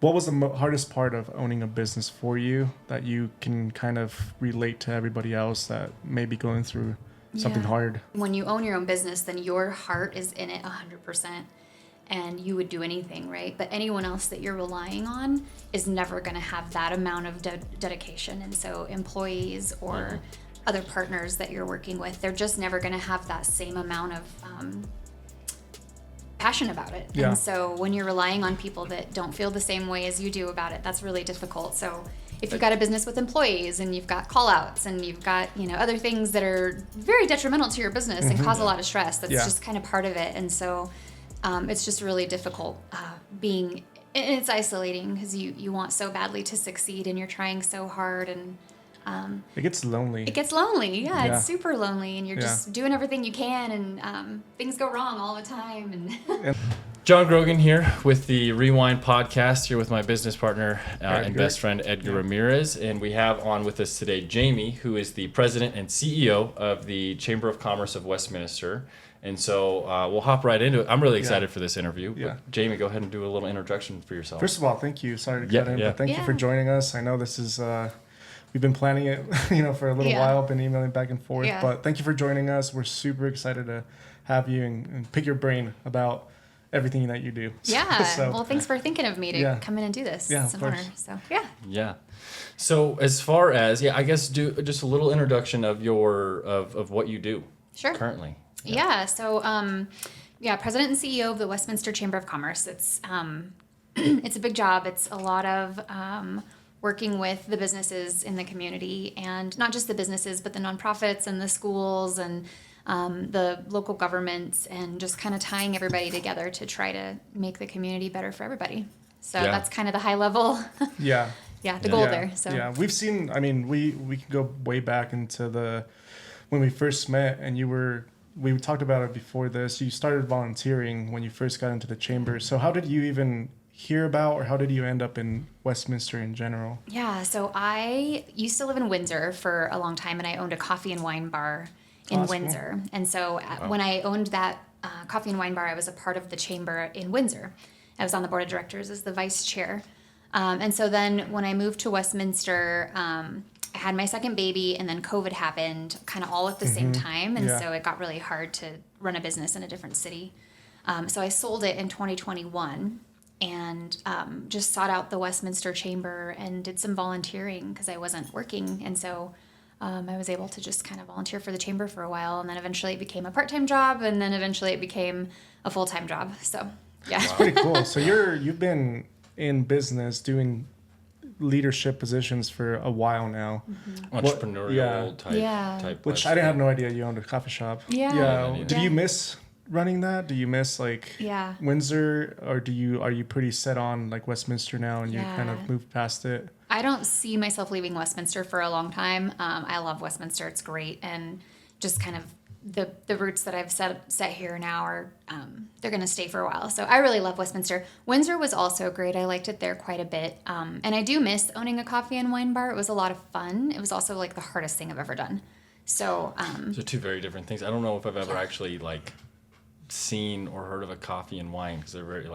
What was the hardest part of owning a business for you that you can kind of relate to everybody else that may be going through something hard? When you own your own business, then your heart is in it 100%, and you would do anything, right? But anyone else that you're relying on is never going to have that amount of dedication. And so employees or other partners that you're working with, they're just never going to have that same amount of passion about it. Yeah. And so when you're relying on people that don't feel the same way as you do about it, that's really difficult. So if you've got a business with employees and you've got call outs and you've got, other things that are very detrimental to your business and cause a lot of stress, that's just kind of part of it. And so it's just really difficult and it's isolating because you want so badly to succeed and you're trying so hard, and it gets lonely. Yeah. It's super lonely, and you're just doing everything you can, and things go wrong all the time. And John Grogan here with the Rewind podcast, here with my business partner and best friend Edgar Ramirez, and we have on with us today Jamie, who is the president and CEO of the Chamber of Commerce of Westminster. And so we'll hop right into it. I'm really excited for this interview. Yeah. Jamie, go ahead and do a little introduction for yourself. First of all, thank you. Sorry to cut in, but thank you for joining us. I know this is we've been planning it, for a little while, been emailing back and forth. Yeah. But thank you for joining us. We're super excited to have you and pick your brain about everything that you do. Yeah. Well, thanks for thinking of me to come in and do this. Yeah, it's an honor. So Yeah. So as far as I guess do just a little introduction of of what you do currently. Yeah. So president and CEO of the Westminster Chamber of Commerce. It's it's a big job. It's a lot of working with the businesses in the community, and not just the businesses, but the nonprofits and the schools and the local governments, and just kind of tying everybody together to try to make the community better for everybody. So that's kind of the high level. The goal there. So we've seen. I mean, we can go way back into when we first met, and we talked about it before this. You started volunteering when you first got into the chamber. So how did you even hear about, or how did you end up in Westminster in general? Yeah, so I used to live in Windsor for a long time, and I owned a coffee and wine bar in Windsor. Cool. And so when I owned that coffee and wine bar, I was a part of the chamber in Windsor. I was on the board of directors as the vice chair. And so then when I moved to Westminster, I had my second baby, and then COVID happened kind of all at the same time. And so it got really hard to run a business in a different city. So I sold it in 2021 and just sought out the Westminster Chamber and did some volunteering because I wasn't working. And so I was able to just kind of volunteer for the chamber for a while. And then eventually it became a part-time job. And then eventually it became a full-time job. So, yeah. That's pretty cool. So you've been in business doing leadership positions for a while now. Entrepreneurial type. Which I didn't have no idea you owned a coffee shop. Did you miss running that? Do you miss Windsor, or are you pretty set on Westminster now, and you kind of moved past it? I don't see myself leaving Westminster for a long time. I love Westminster. It's great. And just kind of the roots that I've set here now are they're going to stay for a while. So I really love Westminster. Windsor was also great. I liked it there quite a bit. And I do miss owning a coffee and wine bar. It was a lot of fun. It was also the hardest thing I've ever done. So those are two very different things. I don't know if I've ever actually seen or heard of a coffee and wine, because they're very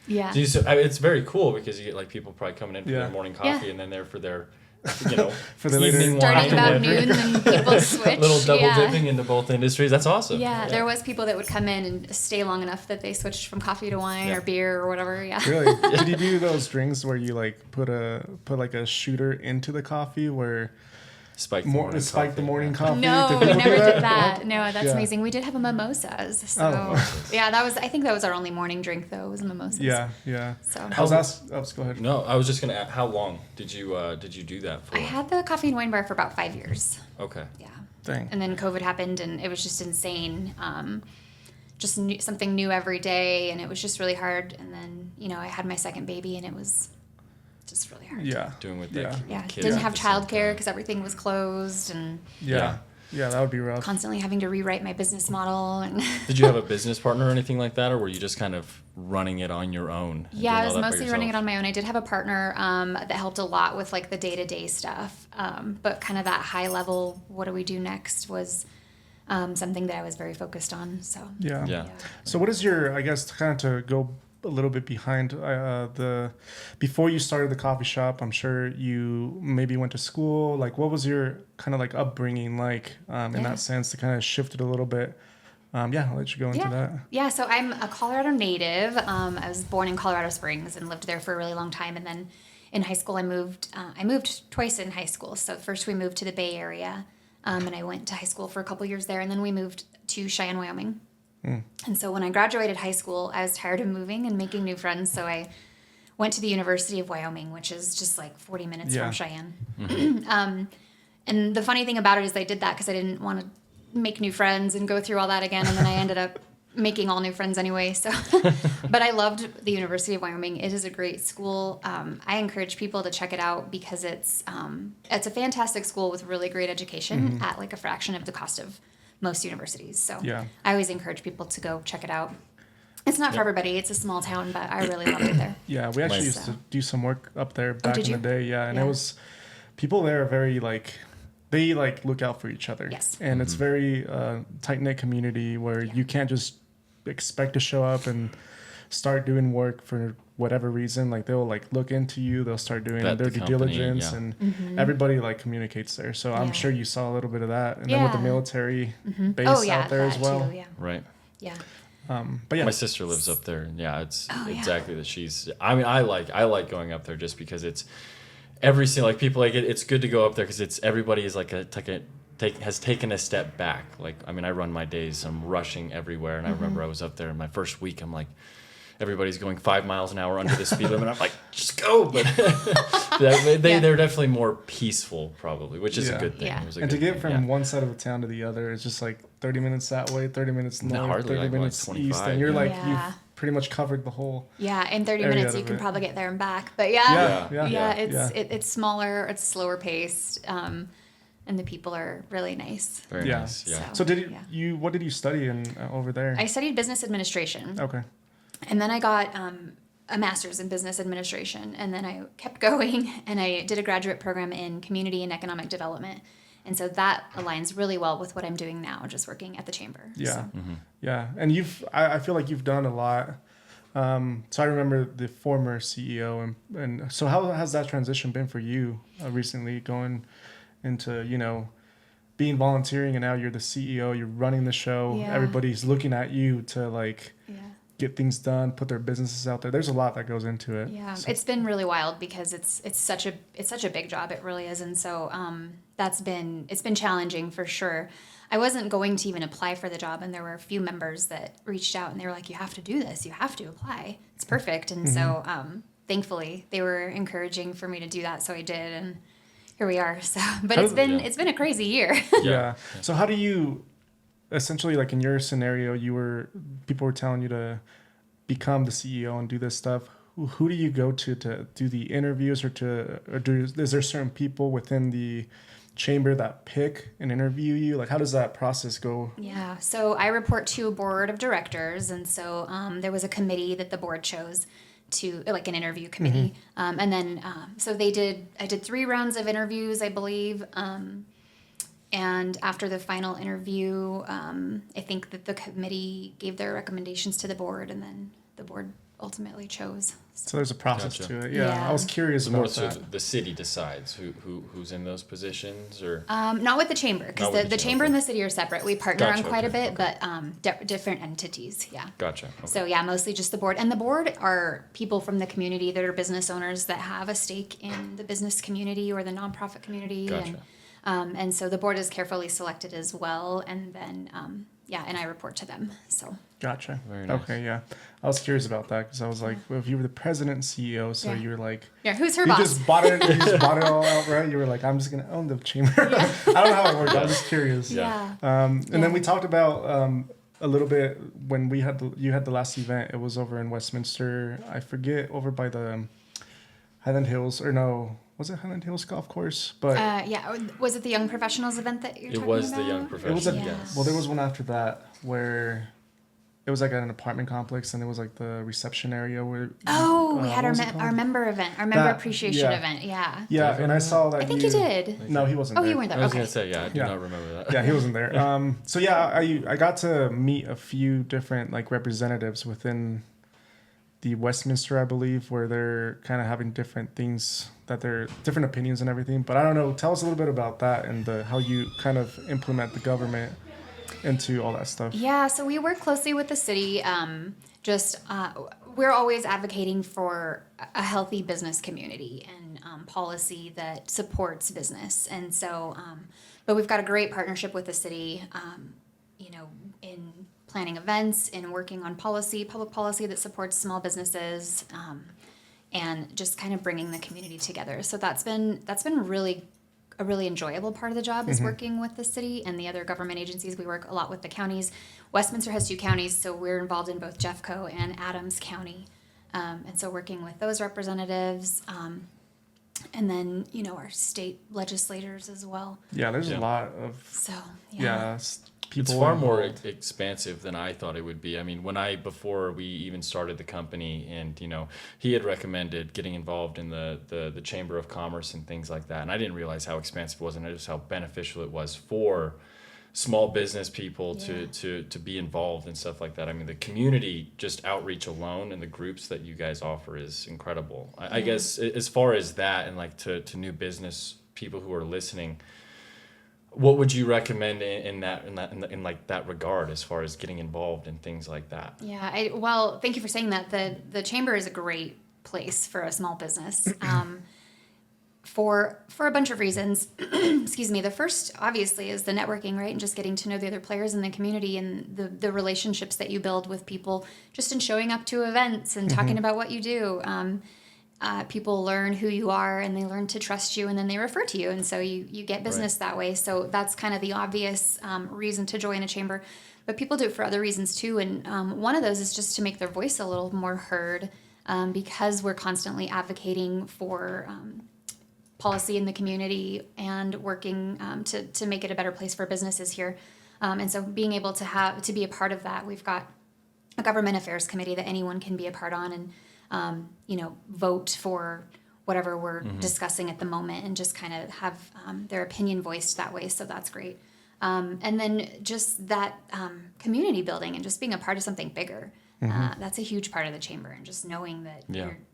it's very cool because you get people probably coming in for their morning coffee and then there for their for the evening starting wine about noon, and people switch. Little double dipping into both industries. That's awesome. Yeah, there was people that would come in and stay long enough that they switched from coffee to wine or beer or whatever. Yeah. Really? Did you do those drinks where you put a shooter into the coffee where spike the morning coffee? No, we never did that. No, that's amazing. We did have a mimosas. So I think that was our only morning drink though, was mimosas. Yeah. So go ahead. No, I was just gonna ask, how long did you do that for? I had the coffee and wine bar for about 5 years. Okay. Yeah. Dang. And then COVID happened, and it was just insane. Just something new every day, and it was just really hard. And then I had my second baby, and it was just really hard. Yeah. Doing with that. Didn't have childcare because everything was closed, and that would be rough. Constantly having to rewrite my business model. And did you have a business partner or anything like that, or were you just kind of running it on your own? Yeah, I was mostly running it on my own. I did have a partner that helped a lot with the day-to-day stuff, but kind of that high level, what do we do next, was something that I was very focused on. So yeah. So what is your, I guess, kind of to go a little bit behind before you started the coffee shop. I'm sure you maybe went to school. Like, what was your kind of like upbringing like in that sense to kind of shift it a little bit? Yeah, I'll let you go into that. Yeah, so I'm a Colorado native. I was born in Colorado Springs and lived there for a really long time. And then in high school, I moved twice in high school. So first we moved to the Bay Area, and I went to high school for a couple years there. And then we moved to Cheyenne, Wyoming. And so when I graduated high school, I was tired of moving and making new friends. So I went to the University of Wyoming, which is just like 40 minutes from Cheyenne. And the funny thing about it is I did that because I didn't want to make new friends and go through all that again, and then I ended up making all new friends anyway. So, but I loved the University of Wyoming. It is a great school. I encourage people to check it out because it's a fantastic school with really great education at like a fraction of the cost of most universities. So, I always encourage people to go check it out. It's not for everybody. It's a small town, but I really loved it there. Yeah, we actually used to do some work up there back in the day. Yeah, and it was people there are very like. They like look out for each other. Yes. And it's very tight-knit community where you can't just expect to show up and start doing work for whatever reason. Like they'll like look into you, they'll start doing their due diligence and everybody like communicates there. So I'm sure you saw a little bit of that. And then with the military base out there as well. Too, Right. Yeah. But yeah. My sister lives up there. And it's exactly that I like going up there just because it's every single like people like it. It's good to go up there because it's everybody is like has taken a step back. Like I mean, I run my days. I'm rushing everywhere, and I remember I was up there in my first week. I'm like, everybody's going 5 miles an hour under the speed limit. I'm like, just go. But they're definitely more peaceful, probably, which is a good thing. Yeah. And to get from one side of the town to the other, it's just like 30 minutes that way, 30 minutes north, 30 minutes east, and you're like you've pretty much covered the whole. Yeah, in 30 minutes you can probably get there and back. But it's smaller, it's slower paced, and the people are really nice. Very nice. Yeah. So what did you study over there? I studied business administration. Okay. And then I got a master's in business administration, and then I kept going, and I did a graduate program in community and economic development. And so that aligns really well with what I'm doing now, just working at the chamber. Yeah. So. Yeah. And I feel like you've done a lot. So I remember the former CEO and so how has that transition been for you recently going into, being volunteering and now you're the CEO, you're running the show. Yeah. Everybody's looking at you to get things done, put their businesses out there. There's a lot that goes into it. Yeah, so. It's been really wild because it's such a big job. It really is, and so it's been challenging for sure. I wasn't going to even apply for the job, and there were a few members that reached out and they were like, "You have to do this. You have to apply. It's perfect." And so thankfully they were encouraging for me to do that, so I did, and here we are. So, but it's been a crazy year. Yeah. So how do you? Essentially, like in your scenario, people were telling you to become the CEO and do this stuff. Who do you go to do the interviews, is there certain people within the chamber that pick and interview you? Like, how does that process go? Yeah, so I report to a board of directors, and so there was a committee that the board chose to, like an interview committee, and then so I did 3 rounds of interviews, I believe. And after the final interview, I think that the committee gave their recommendations to the board, and then the board ultimately chose. So there's a process to it. Yeah. I was curious about that. So the city decides who's in those positions, or not with the chamber, because the chamber and the city are separate. We partner on quite a bit, okay. but different entities. Yeah. Gotcha. Okay. So mostly just the board, and the board are people from the community that are business owners that have a stake in the business community or the nonprofit community. Gotcha. And so the board is carefully selected as well, and then and I report to them. So gotcha. Very nice. Okay, yeah. I was curious about that because I was like, well, if you were the president and CEO, so you were like, who's her you boss? just bought it. You just bought it all outright. You were like, I'm just gonna own the chamber. I don't know how it worked. I was just curious. Yeah. And then we talked about a little bit when you had the last event. It was over in Westminster. I forget, over by the Highland Hills, or no. Was it Highland Hills Golf Course? But was it the Young Professionals event that you're talking about? It was the Young Professionals. Well, there was one after that where it was like at an apartment complex, and it was like the reception area where. We had our member event, our member appreciation event. Yeah. Yeah, and I saw that. I think you did. No, he wasn't there. Oh, you weren't there. I was okay. gonna say, I do not remember that. Yeah, he wasn't there. I got to meet a few different like representatives within the Westminster, I believe, where they're kind of having different things that they're different opinions and everything. But I don't know. Tell us a little bit about that and how you kind of implement the government into all that stuff. Yeah, so we work closely with the city. We're always advocating for a healthy business community and policy that supports business. And so, but we've got a great partnership with the city, in planning events, in working on public policy that supports small businesses, and just kind of bringing the community together. So that's been really a really enjoyable part of the job is working with the city and the other government agencies. We work a lot with the counties. Westminster has 2 counties, so we're involved in both Jeffco and Adams County. And so working with those representatives, and then, our state legislators as well. Yeah, there's a lot of So, people. It's far more involved. expansive than I thought it would be. I mean, before we even started the company, and he had recommended getting involved in the Chamber of Commerce and things like that, and I didn't realize how expansive it was, and just how beneficial it was for small business people to be involved and stuff like that. I mean, the community just outreach alone and the groups that you guys offer is incredible. I guess as far as that, and like to new business people who are listening, what would you recommend in that regard as far as getting involved in things like that? Yeah, well, thank you for saying that. The chamber is a great place for a small business, for a bunch of reasons. Excuse me. The first, obviously, is the networking, right, and just getting to know the other players in the community and the relationships that you build with people, just in showing up to events and talking about what you do. People learn who you are, and they learn to trust you, and then they refer to you, and so you get business that way. So that's kind of the obvious reason to join a chamber, but people do it for other reasons too, and one of those is just to make their voice a little more heard, because we're constantly advocating for policy in the community and working to make it a better place for businesses here, and so being able to be a part of that. We've got a government affairs committee that anyone can be a part on, and vote for whatever we're discussing at the moment, and just kind of have their opinion voiced that way. So that's great. And then just that community building and just being a part of something bigger. That's a huge part of the chamber, and just knowing that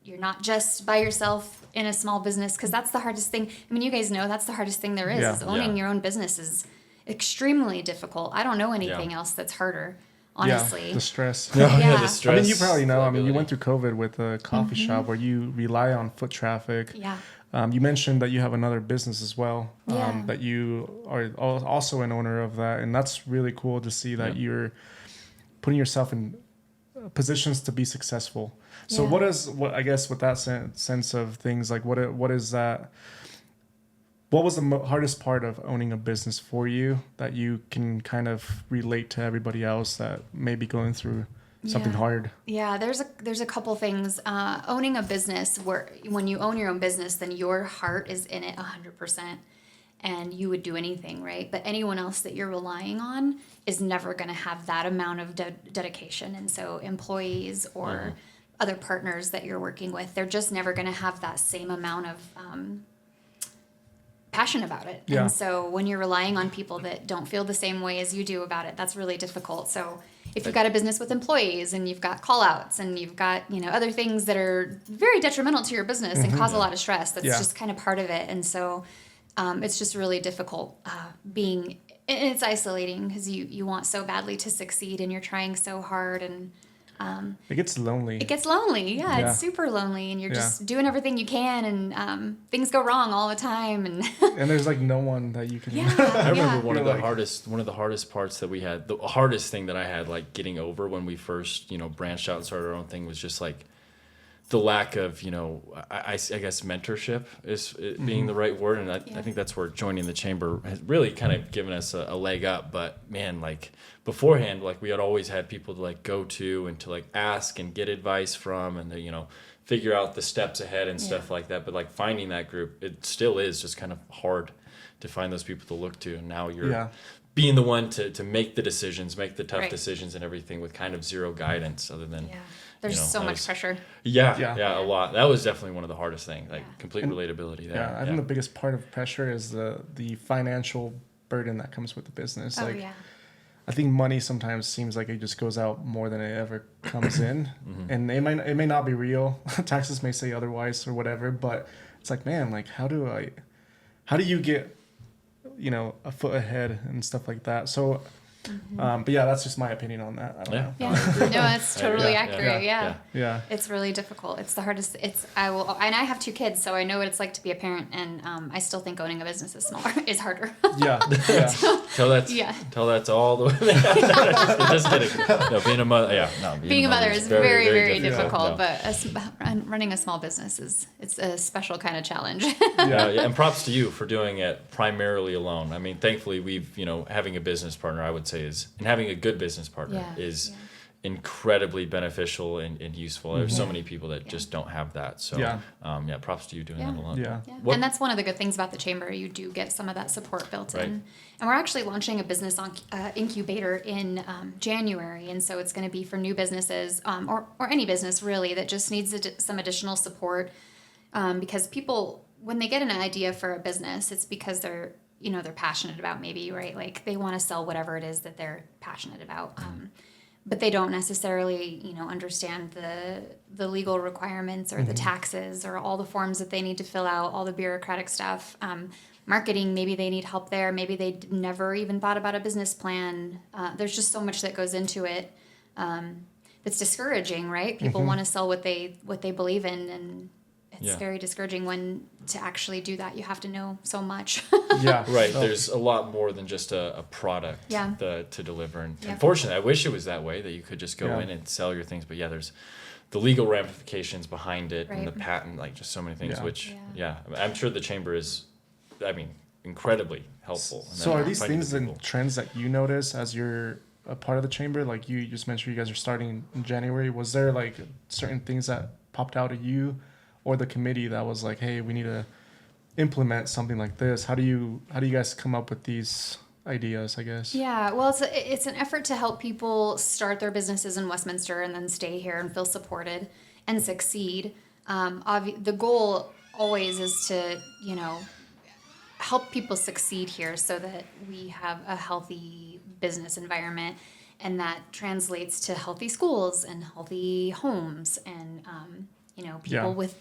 you're not just by yourself in a small business, because that's the hardest thing. I mean, you guys know that's the hardest thing there is owning your own business is extremely difficult. I don't know anything else that's harder. Honestly. Yeah, the stress. The stress. I mean, you probably know. I mean, you went through COVID with a coffee shop where you rely on foot traffic. Yeah. You mentioned that you have another business as well, Yeah. that you are also an owner of that. And that's really cool to see that you're putting yourself in positions to be successful. So I guess with that sense of things, like what is that? What was the hardest part of owning a business for you that you can kind of relate to everybody else that may be going through something hard? Yeah, there's a couple things. Owning a business, when you own your own business, then your heart is in it 100%, and you would do anything, right? But anyone else that you're relying on is never going to have that amount of dedication. And so employees or other partners that you're working with, they're just never going to have that same amount of passion about it. Yeah. And so when you're relying on people that don't feel the same way as you do about it, that's really difficult. So if you've got a business with employees, and you've got call outs, and you've got, other things that are very detrimental to your business and cause a lot of stress, that's just kind of part of it. And so it's just really difficult and it's isolating, because you want so badly to succeed, and you're trying so hard, and it gets lonely. It gets lonely. Yeah, it's super lonely, and you're just doing everything you can, and things go wrong all the time, and and there's like no one that you can. I remember one of the hardest parts that we had. The hardest thing that I had, like, getting over when we first branched out and started our own thing, was just like the lack of I guess mentorship is being the right word, and I think that's where joining the chamber has really kind of given us a leg up. But man, like beforehand, like we had always had people to like go to and to like ask and get advice from, and to figure out the steps ahead and stuff like that. But like finding that group, it still is just kind of hard to find those people to look to. And now you're being the one to make the decisions, make the tough decisions and everything, with kind of zero guidance other than there's so much pressure. Yeah, a lot. That was definitely one of the hardest things, like complete relatability there. Yeah, I think the biggest part of pressure is the financial burden that comes with the business. I I think money sometimes seems like it just goes out more than it ever comes in, and it may not be real. Taxes may say otherwise or whatever, but it's like, man, like how do you get, a foot ahead and stuff like that? So, but yeah, that's just my opinion on that. I don't know. Yeah, no, that's totally accurate. yeah. Yeah. It's really difficult. It's the hardest. And I have 2 kids, so I know what it's like to be a parent, and I still think owning a business is harder. Yeah. Yeah. Tell that to all the women. Just kidding. No, being a mother. Yeah, no. Being a mother is very, very No. difficult, but running a small business it's a special kind of challenge. Yeah, and props to you for doing it primarily alone. I mean, thankfully, we've having a business partner, I would say, and having a good business partner is incredibly beneficial and useful. There's so many people that just don't have that. So props to you doing that alone. Yeah. And that's one of the good things about the chamber. You do get some of that support built in. And we're actually launching a business incubator in January. And so it's going to be for new businesses or any business really that just needs some additional support because people, when they get an idea for a business, it's because they're passionate about maybe, right? Like they want to sell whatever it is that they're passionate about. But they don't necessarily, understand the legal requirements or the taxes or all the forms that they need to fill out, all the bureaucratic stuff. Marketing, maybe they need help there. Maybe they never even thought about a business plan. There's just so much that goes into it that's discouraging, right? People want to sell what they believe in, and it's very discouraging when to actually do that. You have to know so much. Yeah. Right. There's a lot more than just a product to deliver. And unfortunately, I wish it was that way, that you could just go in and sell your things. But there's the legal ramifications behind it and the patent, like just so many things, which, I'm sure the chamber is, incredibly helpful. So are these things and trends that you notice as you're a part of the chamber? Like you just mentioned you guys are starting in January. Was there like certain things that popped out at you or the committee that was like, hey, we need to implement something like this? How do you guys come up with these ideas, I guess? Yeah, well, it's an effort to help people start their businesses in Westminster and then stay here and feel supported and succeed. The goal always is to, help people succeed here so that we have a healthy business environment, and that translates to healthy schools and healthy homes and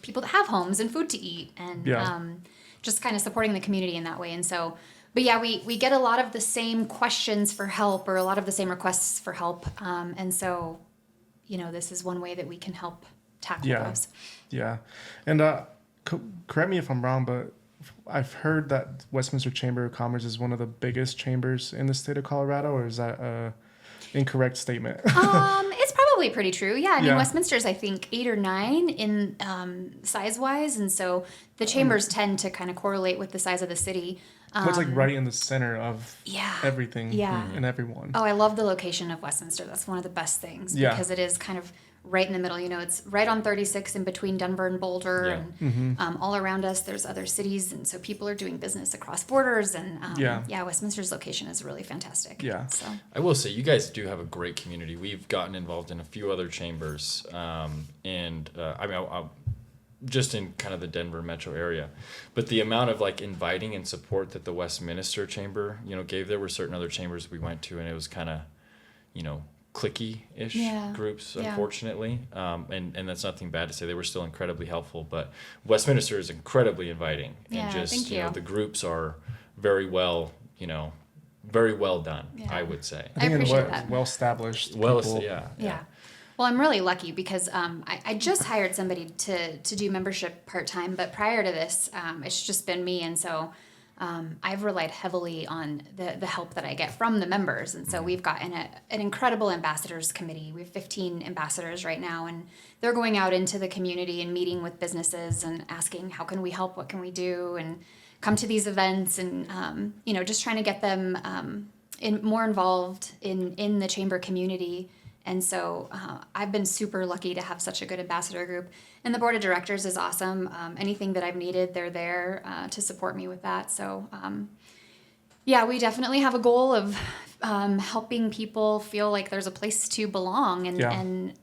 people that have homes and food to eat and just kind of supporting the community in that way. And so, but we get a lot of the same questions for help or a lot of the same requests for help. And so, this is one way that we can help tackle those. Yeah. And correct me if I'm wrong, but I've heard that Westminster Chamber of Commerce is one of the biggest chambers in the state of Colorado, or is that a incorrect statement? It's probably pretty true. Yeah, I mean, Westminster is, I think, 8 or 9 in size-wise, and so the chambers tend to kind of correlate with the size of the city. It's like right in the center of everything and everyone. Oh, I love the location of Westminster. That's one of the best things because it is kind of right in the middle. It's right on 36 in between Denver and Boulder, and all around us there's other cities, and so people are doing business across borders. And Westminster's location is really fantastic. Yeah. So I will say you guys do have a great community. We've gotten involved in a few other chambers, just in kind of the Denver metro area, but the amount of like inviting and support that the Westminster chamber gave, there were certain other chambers we went to and it was kind of cliquey-ish groups, unfortunately, and that's nothing bad to say. They were still incredibly helpful, but Westminster is incredibly inviting, and just the groups are very well done. I would say. I appreciate that. Well established. Yeah. Well, I'm really lucky because I just hired somebody to do membership part-time, but prior to this, it's just been me. And so I've relied heavily on the help that I get from the members. And so we've got an incredible ambassadors committee. We have 15 ambassadors right now, and they're going out into the community and meeting with businesses and asking, how can we help? What can we do? And come to these events and, just trying to get them more involved in the chamber community. And so I've been super lucky to have such a good ambassador group. And the board of directors is awesome. Anything that I've needed, they're there to support me with that. So, we definitely have a goal of helping people feel like there's a place to belong and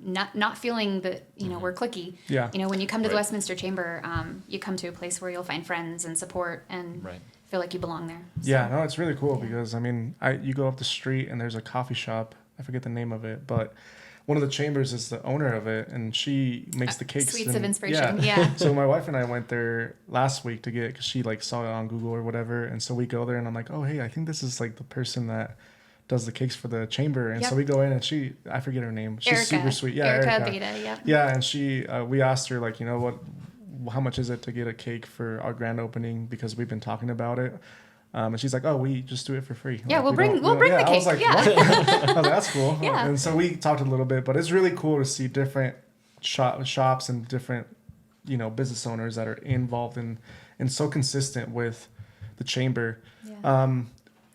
not feeling that, we're cliquey. Yeah. When you come to the Westminster Chamber, you come to a place where you'll find friends and support and feel like you belong there. So, Yeah, no, it's really cool because I mean, you go up the street and there's a coffee shop. I forget the name of it, but one of the chambers is the owner of it, and she makes the cakes. Sweets and, of inspiration. Yeah. So my wife and I went there last week to get it because she like saw it on Google or whatever, and so we go there and I'm like, oh hey, I think this is like the person that does the cakes for the chamber, and so we go in and I forget her name. She's Erica. super sweet. Yeah, Erica Beta. Yep. Yeah, and she we asked her like, you know what, how much is it to get a cake for our grand opening because we've been talking about it. And she's like, "Oh, we just do it for free." Yeah, Like, we'll bring the cake. I was like, yeah. what? I was like, that's cool. Yeah. And so we talked a little bit, but it's really cool to see different shops and different, business owners that are involved and so consistent with the chamber. Yeah.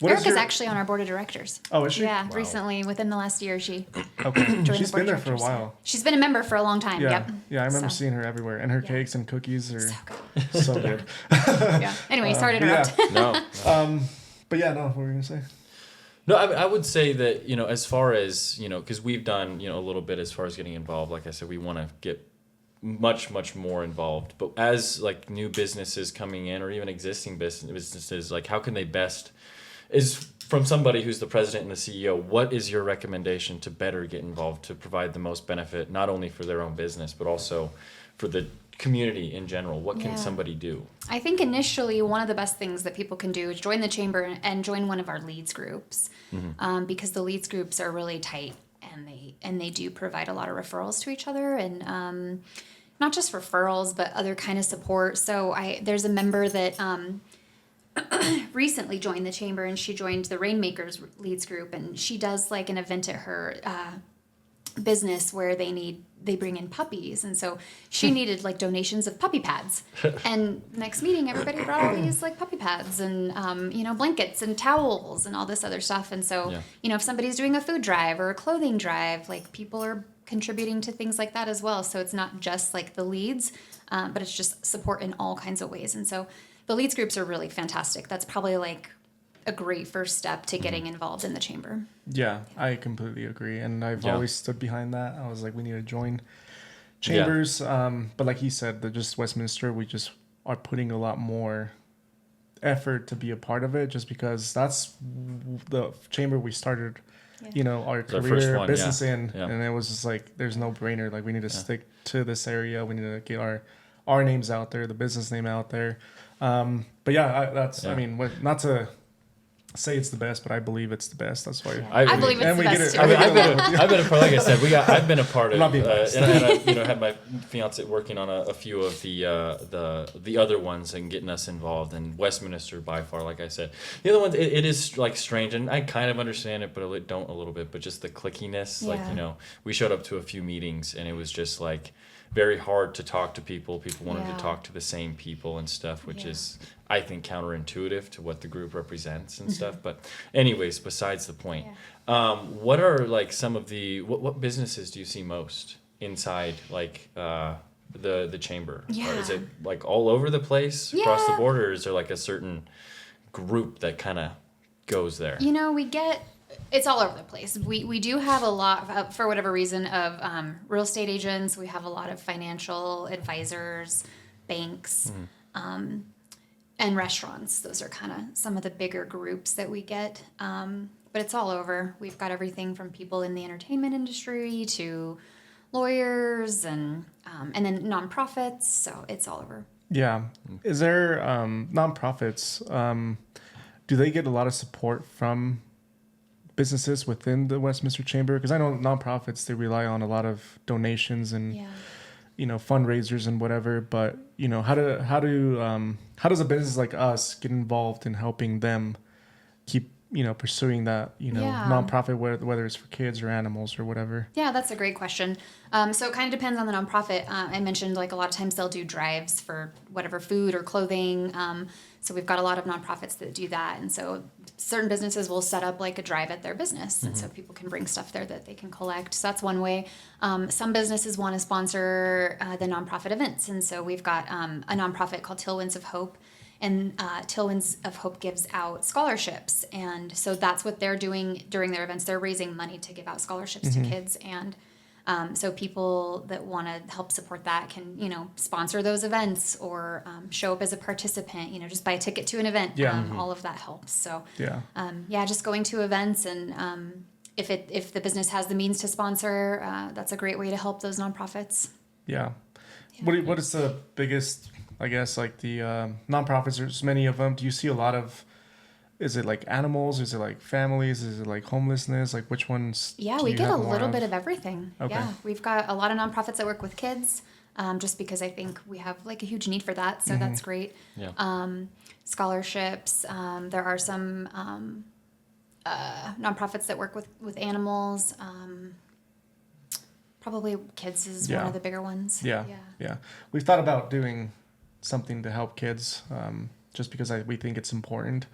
What is Erica's actually on our board of directors. Oh, is she? Yeah, Wow. recently, within the last year, she Okay. joined She's the board been of there for a directors. while. She's been a member for a long time. Yeah. Yep. Yeah, I remember So, seeing her everywhere, and her Yeah. cakes and cookies are so good. so good. Yeah. Anyway, sorry to yeah. interrupt. No. But yeah, no, what were you gonna say? No, I would say that, as far as, because we've done, a little bit as far as getting involved. Like I said, we want to get much, much more involved. But as like new businesses coming in or even existing businesses, like how can they best, is from somebody who's the president and the CEO, what is your recommendation to better get involved to provide the most benefit, not only for their own business, but also for the community in general? What can Yeah. somebody do? I think initially one of the best things that people can do is join the chamber and join one of our leads groups, because the leads groups are really tight and they do provide a lot of referrals to each other, and not just referrals but other kind of support. So there's a member that recently joined the chamber, and she joined the Rainmakers leads group, and she does like an event at her business where they bring in puppies, and so she needed like donations of puppy pads, and next meeting everybody brought all these like puppy pads and blankets and towels and all this other stuff. And so if somebody's doing a food drive or a clothing drive, like people are contributing to things like that as well. So it's not just like the leads, but it's just support in all kinds of ways. And so the leads groups are really fantastic. That's probably like a great first step to getting involved in the chamber. Yeah, I completely agree, and I've Yeah. always stood behind that. I was like, we need to join chambers, but like he said, just Westminster, we just are putting a lot more effort to be a part of it, just because that's the chamber we started, our It's our career first one, business yeah. in, Yeah. and it was just like, there's no brainer. Like, we need to stick to this area. We need to get our names out there, the business name out there. But yeah, I mean, not to say it's the best, but I believe it's the best. That's why I believe it's and the we get best it- too. I've been a part. Like I said, I've been a part of, I'm not being biased. and I had my fiance working on a few of the other ones and getting us involved. And Westminster by far, like I said, the other ones it is like strange, and I kind of understand it, but I don't a little bit. But just the clickiness, like we showed up to a few meetings, and it was just like very hard to talk to people. People wanted Yeah. to talk to the same people and stuff, which Yeah. is, I think, counterintuitive to what the group represents and stuff. But anyways, besides the point, what are like some of the what businesses do you see most inside like the chamber? Yeah. Or is it like all over the place across the Yeah. border, or is there like a certain group that kind of goes there? It's all over the place. We do have a lot, for whatever reason, of real estate agents. We have a lot of financial advisors, banks, and restaurants. Those are kind of some of the bigger groups that we get. But it's all over. We've got everything from people in the entertainment industry to lawyers and then nonprofits. So it's all over. Yeah. Is there nonprofits? Do they get a lot of support from businesses within the Westminster Chamber? Because I know nonprofits, they rely on a lot of donations and fundraisers and whatever. But how does a business like us get involved in helping them keep pursuing that nonprofit, whether it's for kids or animals or whatever? Yeah, that's a great question. So it kind of depends on the nonprofit. I mentioned like a lot of times they'll do drives for whatever food or clothing. So we've got a lot of nonprofits that do that. And so certain businesses will set up like a drive at their business. And so people can bring stuff there that they can collect. So that's one way. Some businesses want to sponsor the nonprofit events. And so we've got a nonprofit called Tailwinds of Hope. And Tailwinds of Hope gives out scholarships. And so that's what they're doing during their events. They're raising money to give out scholarships to kids. And So people that want to help support that can, sponsor those events or show up as a participant, just buy a ticket to an event. Yeah. All of that helps. So Yeah. just going to events and if the business has the means to sponsor, that's a great way to help those nonprofits. Yeah. What is the biggest, I guess, like the nonprofits? There's many of them. Do you see a lot of? Is it like animals? Is it like families? Is it like homelessness? Like which ones? Yeah, do we you get a have more little bit of everything. Okay. Yeah, we've got a lot of nonprofits that work with kids, just because I think we have like a huge need for that. So that's great. Yeah. Scholarships. There are some nonprofits that work with animals. Probably kids is one Yeah. of the bigger ones. Yeah. We've thought about doing something to help kids, just because we think it's important,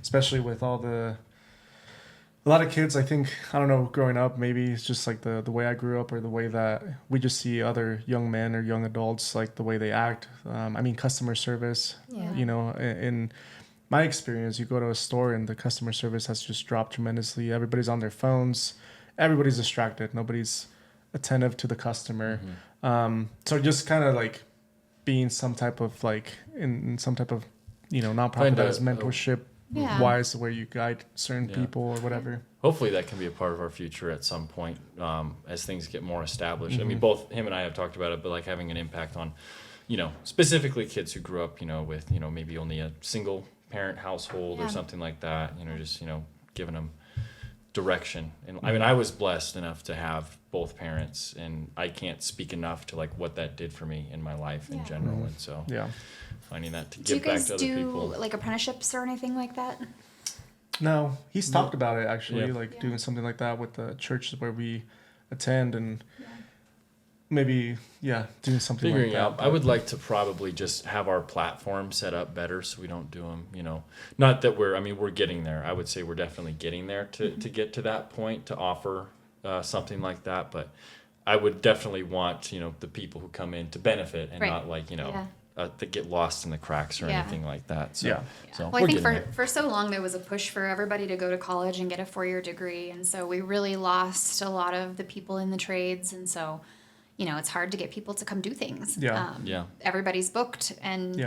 especially with a lot of kids. I think, I don't know, growing up, maybe it's just like the way I grew up or the way that we just see other young men or young adults, like the way they act. Customer service, in my experience, you go to a store and the customer service has just dropped tremendously. Everybody's on their phones. Everybody's distracted. Nobody's attentive to the customer. So just kind of like being some type of like in some type of nonprofit that is mentorship wise, where you guide certain people or whatever. Hopefully that can be a part of our future at some point, as things get more established. I mean, both him and I have talked about it, but like having an impact on, specifically kids who grew up, with, maybe only a single parent household or something like that, just, giving them direction. And I mean, I was blessed enough to have both parents, and I can't speak enough to like what that did for me in my life in general. And so finding that to give back to other people. Do you guys do like apprenticeships or anything like that? No, he's talked about it actually, doing something like that with the churches where we attend, and maybe doing something Figuring like that. out. I would like to probably just have our platform set up better so we don't do them, not that we're getting there. I would say we're definitely getting there to get to that point to offer something like that, but I would definitely want, the people who come in to benefit and not like, to get lost in the cracks or anything like that. So, so well, I think for so long there was a push for everybody to go to college and get a 4-year degree, and so we really lost a lot of the people in the trades, and so it's hard to get people to come do things. Everybody's booked and,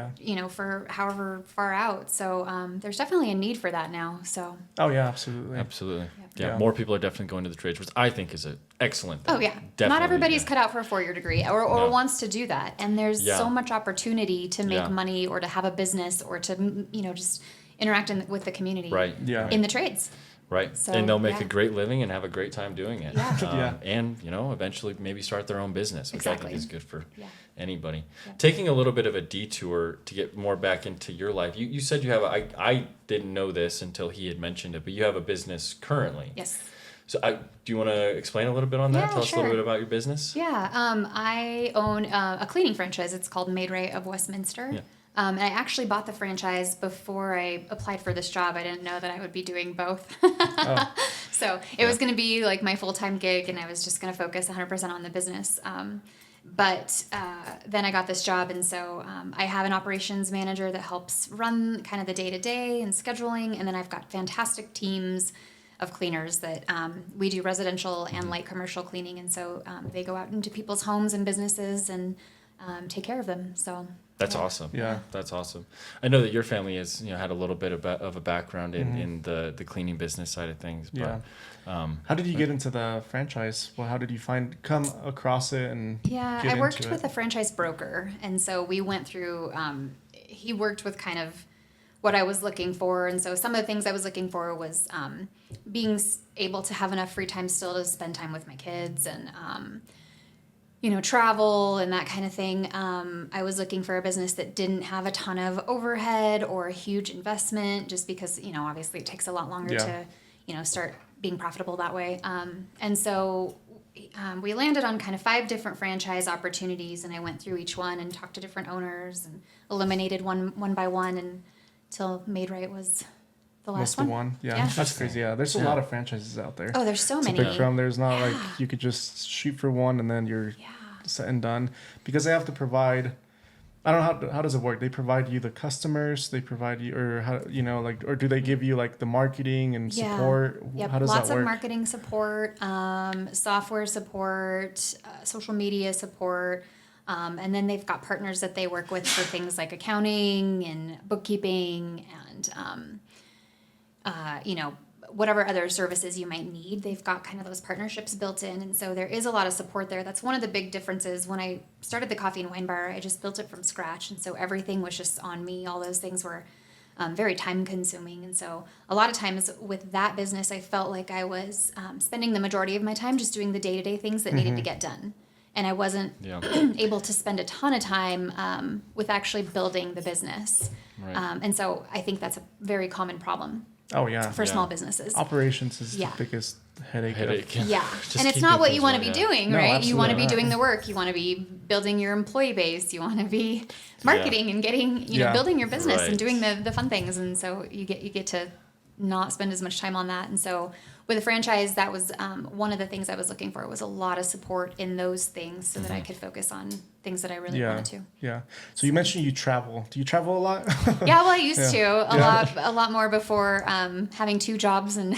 for however far out. So there's definitely a need for that now. So. Oh, yeah, absolutely. Absolutely. Yeah, more people are definitely going to the trades, which I think is an excellent thing. Oh, yeah. Definitely, not everybody's cut out for a 4-year degree or wants to do that. And there's so much opportunity to make money or to have a business or to, just interact with the community in the trades. Right. So, and they'll make a great living and have a great time doing it. And, eventually maybe start their own business, which I think is good for anybody. Taking a little bit of a detour to get more back into your life. You said you have, I didn't know this until he had mentioned it, but you have a business currently. Yes. So do you want to explain a little bit on that? Tell us a little bit about your business. Yeah. I own a cleaning franchise. It's called Maid Right of Westminster. Yeah. And I actually bought the franchise before I applied for this job. I didn't know that I would be doing both. So it was going to be like my full-time gig, and I was just going to focus 100% on the business. But then I got this job, and so I have an operations manager that helps run kind of the day-to-day and scheduling, and then I've got fantastic teams of cleaners that we do residential and light commercial cleaning, and so they go out into people's homes and businesses and take care of them. So that's awesome. Yeah, that's awesome. I know that your family has had a little bit of a background in the cleaning business side of things. But, how did you get into the franchise? Well, how did you come across it and I worked with a franchise broker, and so we went through. He worked with kind of what I was looking for, and so some of the things I was looking for was being able to have enough free time still to spend time with my kids and. Travel and that kind of thing. I was looking for a business that didn't have a ton of overhead or a huge investment, just because, obviously it takes a lot longer to, start being profitable that way. And so we landed on kind of 5 different franchise opportunities, and I went through each one and talked to different owners and eliminated one by one until Maid Right was the last one. Yeah, that's crazy. Yeah, there's a lot of franchises out there. Oh, there's so many. To pick from. There's not like you could just shoot for one and then you're set and done, because they have to provide I don't know how does it work? They provide you the customers, they provide you, or how, like, or do they give you like the marketing and support? Yep. How does Lots that work? of marketing support, software support, social media support. And then they've got partners that they work with for things like accounting and bookkeeping and, whatever other services you might need. They've got kind of those partnerships built in. And so there is a lot of support there. That's one of the big differences. When I started the coffee and wine bar, I just built it from scratch. And so everything was just on me. All those things were very time consuming. And so a lot of times with that business, I felt like I was spending the majority of my time just doing the day-to-day things that needed to get done. And I wasn't able to spend a ton of time with actually building the business. Right. And so I think that's a very common problem Oh yeah. for small businesses. Operations is Yeah. the biggest headache. Yeah. Just And it's keeping not what things you want to be running. doing, No, right? You want to absolutely be not. doing the work. You want to be building your employee base. You want to be marketing and getting, building your business Right. and doing the fun things. And so you get to not spend as much time on that. And so with a franchise, that was one of the things I was looking for, was a lot of support in those things so that I could focus on things that I really wanted to. Yeah. So you mentioned you travel. Do you travel a lot? Yeah, well, I used to Yeah. a lot more before having 2 jobs and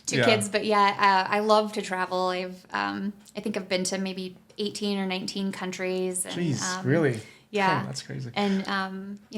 2 Yeah. kids. But yeah, I love to travel. I think I've been to maybe 18 or 19 countries. And, Jeez, really? Yeah, Oh, that's crazy. And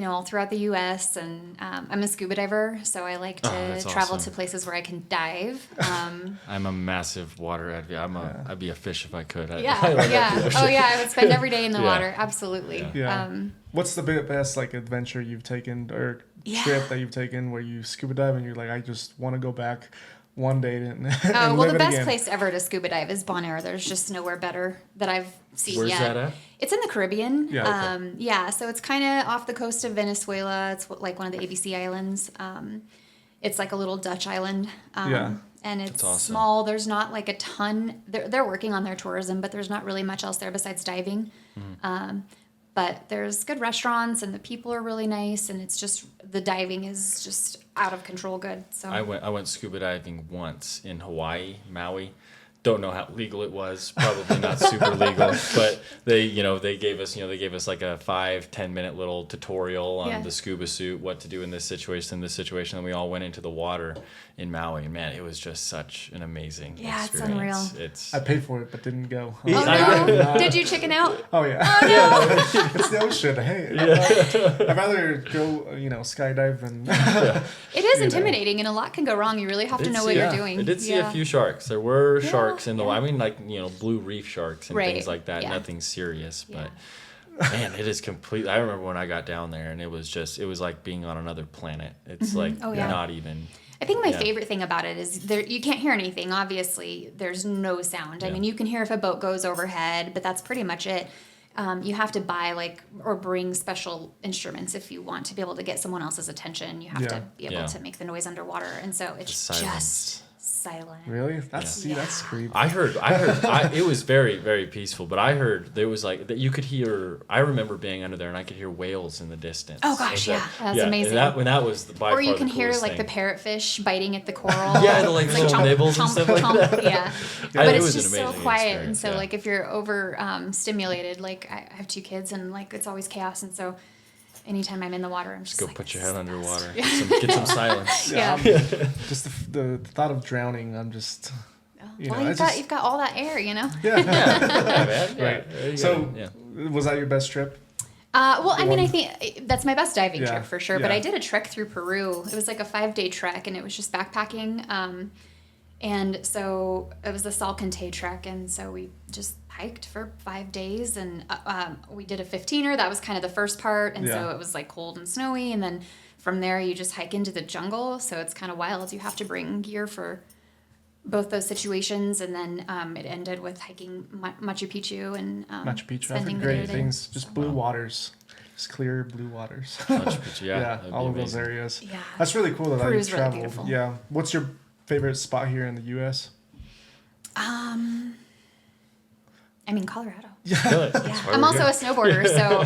all throughout the U.S. And I'm a scuba diver, so I like to that's travel awesome. to places where I can dive. I'm a massive water advocate. I'd be a fish if I could. Yeah. Oh yeah, I would spend every day in the Yeah. water. Absolutely. Yeah. What's the best like adventure you've taken or Yeah. trip that you've taken where you scuba dive and you're like, I just want to go back one day and, Oh, and well, live the it best again. place ever to scuba dive is Bonaire. There's just nowhere better that I've seen Where's yet. that at? It's in the Caribbean. Yeah, okay. So it's kind of off the coast of Venezuela. It's like one of the ABC islands. It's like a little Dutch island. Yeah. And it's awesome. small. There's not like a ton. They're working on their tourism, but there's not really much else there besides diving. But there's good restaurants and the people are really nice, and it's just the diving is just out of control good. So I went scuba diving once in Hawaii, Maui. Don't know how legal it was. Probably not super legal, but they gave us like a 5-10 minute little tutorial on the scuba suit, what to do in this situation, and we all went into the water in Maui, and man, it was just such an amazing experience. It's unreal. I paid for it but didn't go. Oh no! Did you chicken out? Oh yeah. It's the ocean. Hey, I'd rather go, skydive than. It is intimidating, and a lot can go wrong. You really have to know what you're doing. I did see a few sharks. There were sharks in the water. I mean, like, blue reef sharks and things like that. Yeah. Nothing serious, but man, it is completely. I remember when I got down there, and it was like being on another planet. It's like not even. I think my favorite thing about it is you can't hear anything. Obviously, there's no sound. I mean, you can hear if a boat goes overhead, but that's pretty much it. You have to buy or bring special instruments if you want to be able to get someone else's attention. You have to be able to make the noise underwater, and so it's just silent. Really? That's creepy. I heard. It was very, very peaceful. But I heard there was like that you could hear. I remember being under there, and I could hear whales in the distance. Oh gosh, that's amazing. And that was by Or far you can the hear coolest like the thing. parrotfish biting at the coral. Yeah, the like little chomp, nibbles and chomp, stuff like chomp, that. Yeah, It but it's was an just so amazing quiet, and experience, so yeah. like if you're over stimulated, like I have 2 kids, and like it's always chaos, and so anytime I'm in the water, I'm just Go like, put your this head is the underwater. best. Get some silence. Yeah. Just the thought of drowning, I'm just. Well, you've got all that air, Yeah. Right. Right. So, was that your best trip? Well, I mean, I think that's my best diving trip for sure. But Yeah. I did a trek through Peru. It was like a 5-day trek, and it was just backpacking. And so it was the Salcantay trek, and so we just hiked for 5 days, and we did a 15er. That was kind of the first part, and so it was like cold and snowy, and then from there you just hike into the jungle. So it's kind of wild. You have to bring gear for both those situations, and then it ended with hiking Machu Picchu and Machu Picchu. I've spending heard the day great there. things. Just blue waters. Just clear blue waters. Machu Picchu, Yeah, all of those amazing. areas. Yeah. That's really cool that you Peru's really traveled. beautiful. Yeah. What's your favorite spot here in the U.S.? I mean, Colorado. Really? Yeah. I'm also a snowboarder, so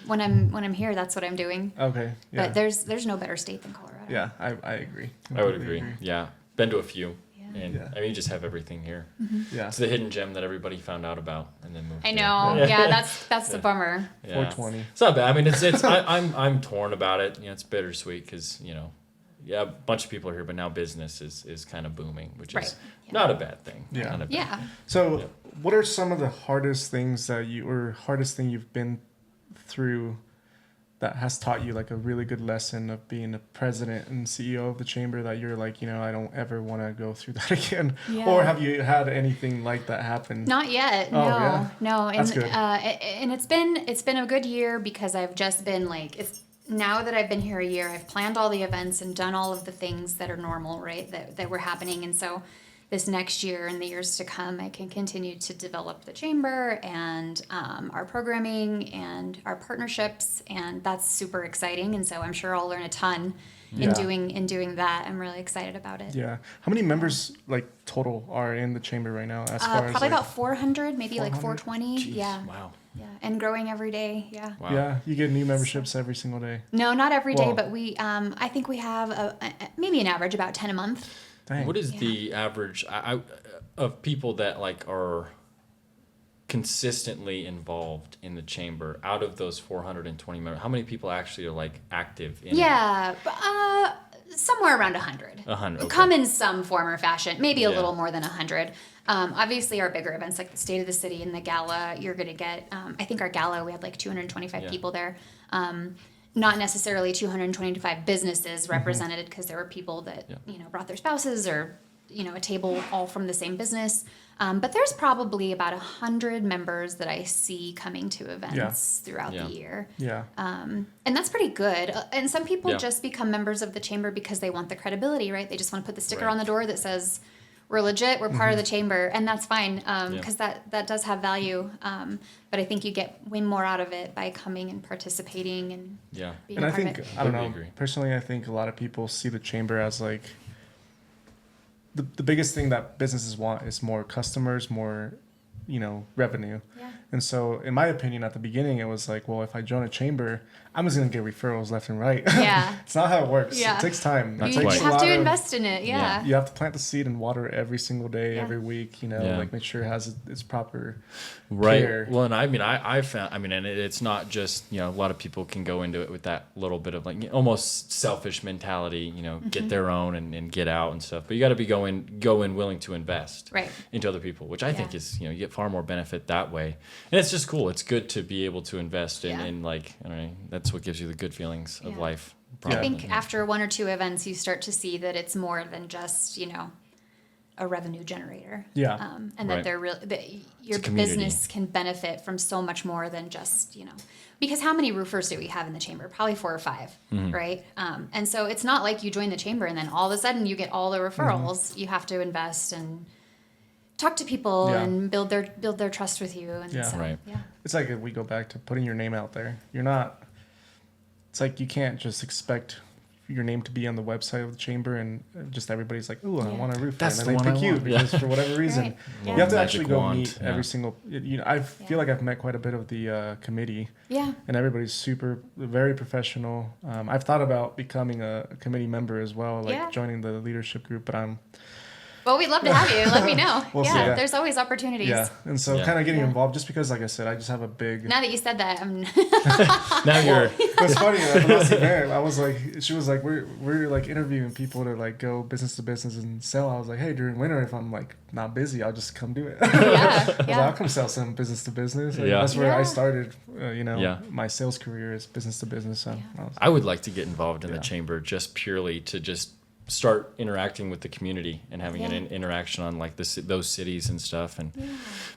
when I'm here, that's what I'm doing. Okay. Yeah. But there's no better state than Colorado. Yeah, I agree. I would Completely agree. Yeah. Been to a few. And Yeah. I mean, you just have everything here. Yeah. It's the hidden gem that everybody found out about and then moved. I here. know. Yeah, that's the bummer. Yeah. 420. It's not bad. I mean, it's I'm torn about it. You know, it's bittersweet because a bunch of people are here, but now business is kind of booming, which Right. is Yeah. not a bad thing. Yeah. Not a bad Yeah. thing. So, Yep. what are some of the hardest things hardest thing you've been through that has taught you like a really good lesson of being a president and CEO of the chamber that you're like, I don't ever want to go through that again? Yeah. Or have you had anything like that happen? Not yet. Oh, yeah? No. And, That's good. And it's been a good year because I've just been like, now that I've been here a year, I've planned all the events and done all of the things that are normal, right? That were happening. And so this next year and the years to come, I can continue to develop the chamber and our programming and our partnerships, and that's super exciting. And so I'm sure I'll learn a ton Yeah. in doing that. I'm really excited about it. Yeah. How many members like total are in the chamber right now as far as Probably like, about 400, maybe like 400? 420. Jeez, Yeah. Wow. Yeah. And growing every day. Yeah. Wow. Yeah, you get new memberships every single day. No, not every day, Well- but we I think we have maybe an average about 10 a month. Dang. What is Yeah. the average of people that like are consistently involved in the chamber out of those 420 members? How many people actually are like active in it? Yeah, somewhere around 100. 100, okay. Come in some form or fashion, maybe a Yeah. little more than 100. Obviously, our bigger events like the State of the City and the Gala, you're going to get, I think our Gala, we had like 225 Yeah. people there. Not necessarily 225 businesses represented because there were people that, Yeah. brought their spouses or, a table all from the same business. But there's probably about 100 members that I see coming to events throughout Yeah. the year. Yeah. And that's pretty good. And some people Yeah. just become members of the chamber because they want the credibility, right? They just want to put the sticker Right. on the door that says, we're legit, we're part of the chamber. And that's fine because that does have value. But I think you get way more out of it by coming and participating and Yeah. being And a I part think, of it. I don't Totally know, agree. personally, I think a lot of people see the chamber as like, the biggest thing that businesses want is more customers, more, revenue. Yeah. And so, in my opinion, at the beginning, it was like, well, if I join a chamber, I'm just going to get referrals left and right. Yeah. It's not how it works. Yeah. It takes time. Not It You, takes you quite. a have to lot of- invest in it. Yeah. You have to plant the seed and water every single day, Yeah. every week, Yeah. like make sure it has its proper Right. care. Well, and I found, and it's not just, a lot of people can go into it with that little bit of like almost selfish mentality, get their own and get out and stuff. But you got to be go in willing to invest Right. into other people, which I think Yeah. is, you get far more benefit that way. And it's just cool. It's good to be able to invest in, Yeah. like, I don't know, that's what gives you the good feelings of Yeah. life. Yeah. I Probably. think after one or two events, you start to see that it's more than just, a revenue generator. Yeah. And Right. that they're real, that your a community. business can benefit from so much more than just, because how many roofers do we have in the chamber? Probably 4 or 5, Mm-hmm. right? And so it's not like you join the chamber and then all of a sudden you get all the referrals. Mm-hmm. You have to invest and talk to people Yeah. and build their trust with you. And Yeah. so, Right. yeah. It's like if we go back to putting your name out there. You're not. It's like you can't just expect your name to be on the website of the chamber and just everybody's like, "Ooh, I Yeah. want a roofer," That's and the then they one pick I you want. Yeah. because for whatever reason, Right. you have to Magic actually go wand, meet yeah. every single. I feel like I've met quite a bit of the committee, Yeah. and everybody's very professional. I've thought about becoming a committee member as well, like Yeah. joining the leadership group, but I'm Well, we'd love to have you. Let me know. We'll see. yeah, Yeah. there's always opportunities. yeah, and so Yeah. kind of getting Yeah. involved just because, like I said, I just have a big. Now that you said that, I'm Now you're, It's funny. At the last event, I was like, she was like, we're like interviewing people to like go business to business and sell. I was like, hey, during winter, if I'm like not busy, I'll just come do it. yeah, I was like, yeah. I'll come sell some business to business. Like, Yeah. That's where I Yeah. started. Yeah. My sales career is business to business. So Yeah. I would like to get involved in Yeah. the chamber just purely to just start interacting with the community and having an Yeah. interaction on like those cities and stuff and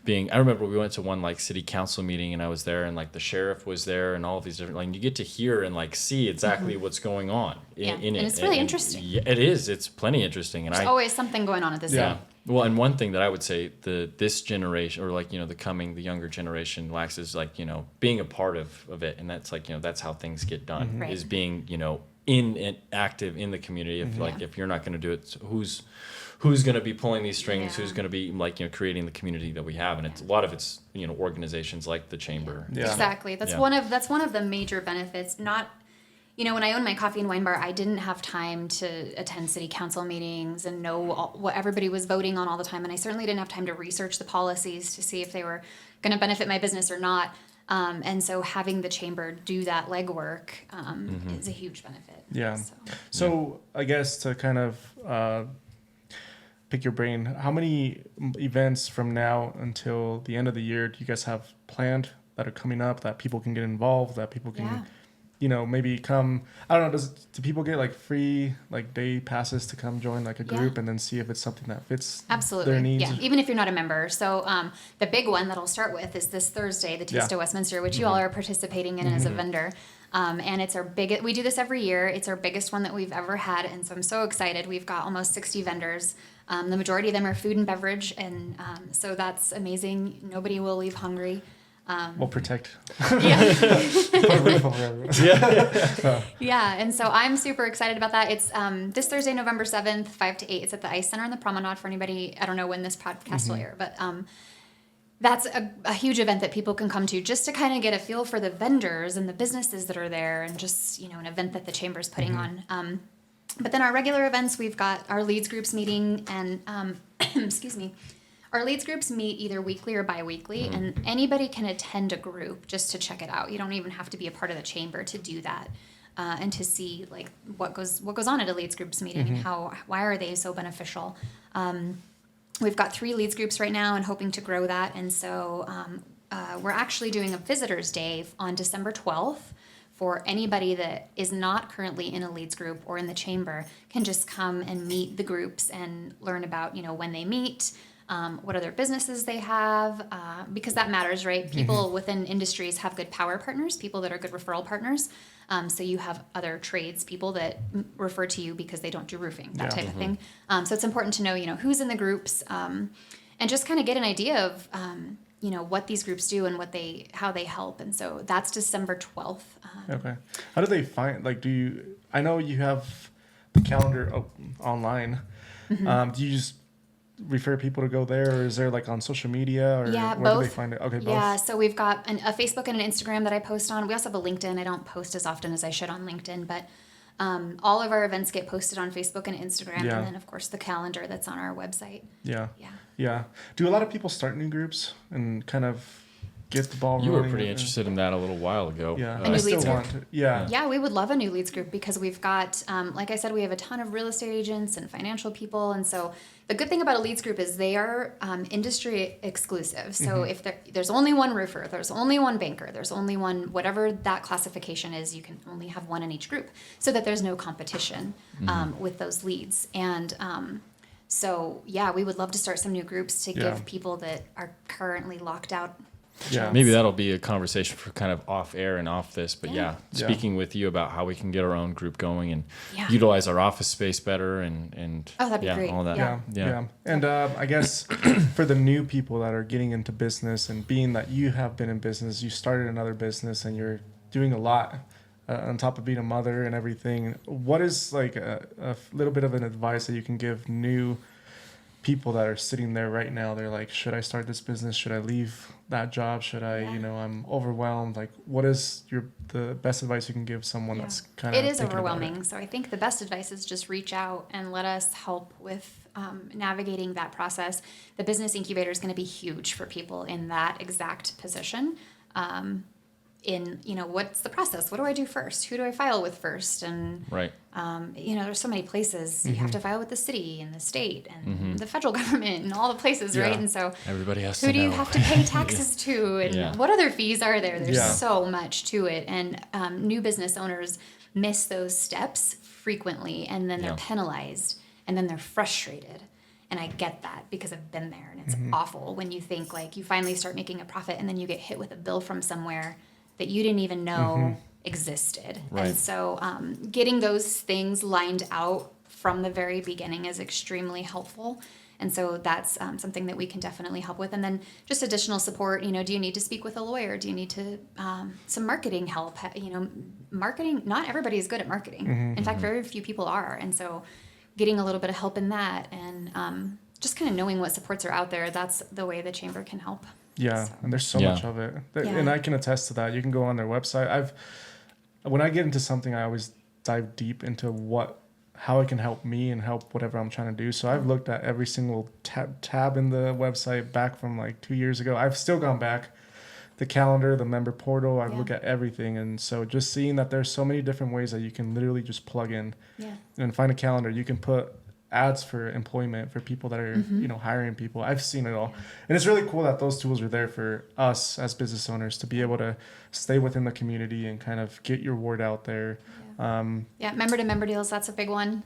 being. I remember we went to one like city council meeting and I was there and like the sheriff was there and all of these different, like you get to hear and like see exactly what's going on Yeah. in it. And it's really interesting. Yeah, it is. It's plenty interesting. And There's always something going on at this Yeah. event. well, and one thing that I would say this generation or like, the younger generation lacks is like, being a part of it. And that's like, that's how things get done Right. is being, in and active in the community. If like, Yeah. if you're not going to do it, who's going to be pulling these strings? Yeah. Who's going to be like, creating the community that we have? And it's a lot of it's, organizations like the chamber. Yeah. Exactly. That's Yeah. one of the major benefits. Not when I owned my coffee and wine bar, I didn't have time to attend city council meetings and know what everybody was voting on all the time. And I certainly didn't have time to research the policies to see if they were going to benefit my business or not. And so having the chamber do that legwork is a huge benefit. Yeah. So I guess to kind of pick your brain, how many events from now until the end of the year do you guys have planned that are coming up that people can get involved, that people can, maybe come? I don't know. Do people get like free like day passes to come join like a group and then see if it's something that fits their needs? Yeah, even if you're not a member. So the big one that I'll start with is this Thursday, the Taste of Westminster, which you all are participating in as a vendor. And it's our biggest. We do this every year. It's our biggest one that we've ever had, and so I'm so excited. We've got almost 60 vendors. The majority of them are food and beverage, and so that's amazing. Nobody will leave hungry. We'll protect. Yeah. Put a roof over everyone. Yeah, and so I'm super excited about that. It's this Thursday, November 7th, 5 to 8. It's at the Ice Center on the Promenade for anybody. I don't know when this podcast will air, but that's a huge event that people can come to just to kind of get a feel for the vendors and the businesses that are there, and just, an event that the chamber's putting on. But then our regular events, we've got our leads groups meeting, and excuse me. Our leads groups meet either weekly or bi-weekly, and anybody can attend a group just to check it out. You don't even have to be a part of the chamber to do that, and to see like what goes on at a leads groups meeting and why are they so beneficial. We've got 3 leads groups right now and hoping to grow that, and so we're actually doing a visitors day on December 12th. For anybody that is not currently in a leads group or in the chamber can just come and meet the groups and learn about when they meet. What other businesses they have, because that matters, right? People within industries have good power partners, people that are good referral partners. So you have other trades people that refer to you because they don't do roofing, that type of thing. So it's important to know, who's in the groups, and just kind of get an idea of, what these groups do and how they help. And so that's December 12th. Okay. How do they find, I know you have the calendar online. Do you just refer people to go there, or is there like on social media, or where both. do they find it? Okay, both. Yeah, so we've got a Facebook and an Instagram that I post on. We also have a LinkedIn. I don't post as often as I should on LinkedIn, but all of our events get posted on Facebook and Instagram, and then of course the calendar that's on our website. Yeah. Do a lot of people start new groups and kind of get the ball rolling? You were pretty interested in that a little while ago. Yeah, A new I still leads group. want to. Yeah. Yeah, we would love a new leads group because we've got, like I said, we have a ton of real estate agents and financial people. And so the good thing about a leads group is they are industry exclusive. So if there's only one roofer, there's only one banker, there's only one, whatever that classification is, you can only have one in each group so that there's no competition with those leads. And so, yeah, we would love to start some new groups to give people that are currently locked out. Yeah. Maybe that'll be a conversation for kind of off air and off this, but speaking with you about how we can get our own group going and utilize our office space better and that'd be great. all that. Yeah. And I guess for the new people that are getting into business, and being that you have been in business, you started another business and you're doing a lot on top of being a mother and everything, what is like a little bit of an advice that you can give new people that are sitting there right now? They're like, should I start this business? Should I leave that job? Should I, I'm overwhelmed. Like, what is the best advice you can give someone that's kind of It is overwhelming. So I think the best advice is just reach out and let us help with navigating that process. The business incubator is going to be huge for people in that exact position. What's the process? What do I do first? Who do I file with first? And right. There's so many places. You have to file with the city and the state and the federal government and all the places, right? And so everybody has who do you have to pay taxes to, and what other fees are there? There's so much to it, and new business owners miss those steps frequently, and then they're penalized, and then they're frustrated. And I get that because I've been there, and it's awful when you think like you finally start making a profit, and then you get hit with a bill from somewhere that you didn't even know existed. Right. And so getting those things lined out from the very beginning is extremely helpful. And so that's something that we can definitely help with. And then just additional support, do you need to speak with a lawyer? Do you need to some marketing help? Marketing, not everybody is good at marketing. In fact, very few people are. And so getting a little bit of help in that, and just kind of knowing what supports are out there, that's the way the chamber can help. Yeah, and there's so much of it. And I can attest to that. You can go on their website. when I get into something, I always dive deep into how it can help me and help whatever I'm trying to do. So I've looked at every single tab in the website back from like 2 years ago. I've still gone back. The calendar, the member portal, I've looked at everything. And so just seeing that there's so many different ways that you can literally just plug in and find a calendar. You can put ads for employment for people that are, hiring people. I've seen it all. And it's really cool that those tools are there for us as business owners to be able to stay within the community and kind of get your word out there. Member to member deals, that's a big one.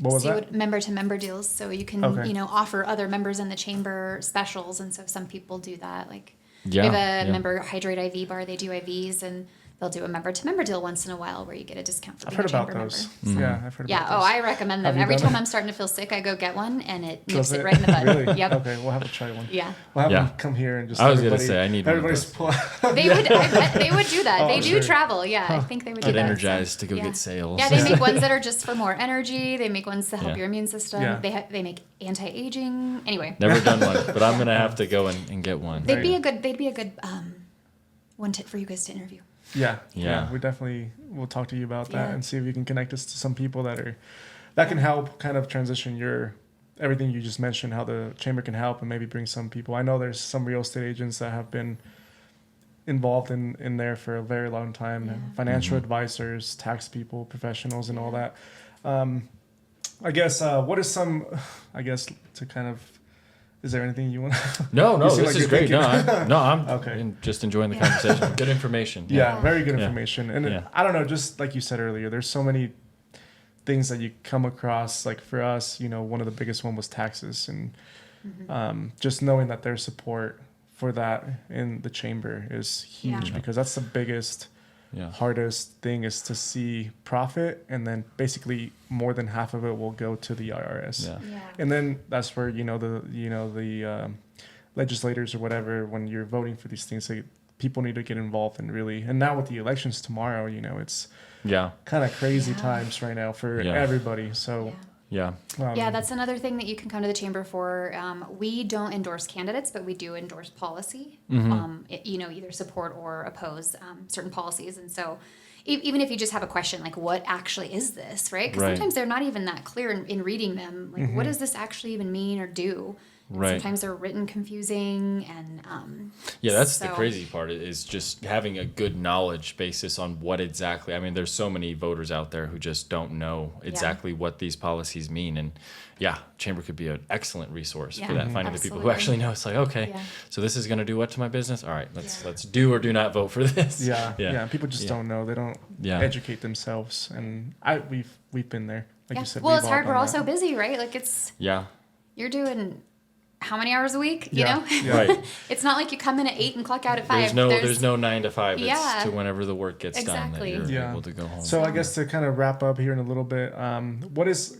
What was that? Member to member deals, so you can offer other members in the chamber specials, and so some people do that. Like we have a member Hydrate IV bar, they do IVs, and they'll do a member to member deal once in a while where you get a discount for being a chamber member. So, Yeah, I've heard about those. I recommend them. Every time I'm starting to feel sick, I go get one, and it nips it right in the bud. Really? Yep. Okay, we'll have to try one. Yeah. We'll have them come here and just. I was gonna say I need one of everybody's those. They would. I bet they would do that. Oh, they do travel. Yeah, I think they would do Get that. energized to go get sales. Yeah, they make ones that are just for more energy. They make ones to help Yeah. your immune system. Yeah. They make anti-aging. Anyway, Never done one, but I'm gonna have to go and get one. they'd be a good one for you guys to interview. Yeah. We definitely will talk to you about that Yeah. and see if we can connect us to some people that can help kind of transition everything you just mentioned, how the chamber can help and maybe bring some people. I know there's some real estate agents that have been involved in there for a very long time, financial advisors, tax people, professionals, and all that. I guess what is to kind of. Is there anything you want? No, You seem this like is you're great. thinking. I'm Okay. just enjoying the conversation. Good information. Yeah, very good Yeah. information. And Yeah. I don't know, just like you said earlier, there's so many things that you come across. Like for us, one of the biggest one was taxes, and just knowing that their support for that in the chamber is huge because that's the biggest, hardest thing is to see profit, and then basically more than half of it will go to the IRS. And then that's where the legislators or whatever, when you're voting for these things, people need to get involved and really. And now with the elections tomorrow, it's kind of crazy times right now for everybody. So that's another thing that you can come to the chamber for. We don't endorse candidates, but we do endorse policy. Either support or oppose certain policies. And so even if you just have a question, like what actually is this, right? Because sometimes they're not even that clear in reading them. Like what does this actually even mean or do? And sometimes they're written confusing and that's the crazy part is just having a good knowledge basis on what exactly. I mean, there's so many voters out there who just don't know exactly what these policies mean, and chamber could be an excellent resource for that. Finding the people who actually know. It's like, okay, so this is going to do what to my business? All right, let's do or do not vote for this. Yeah. People just don't know. They don't educate themselves, and we've been there. Like you said. Well, it's hard. We're all so busy, right? Like it's you're doing how many hours a week? You know, right. It's not like you come in at 8 and clock out at 5. There's no 9 to 5. It's to whenever the work gets done that you're able to go home. So I guess to kind of wrap up here in a little bit, what is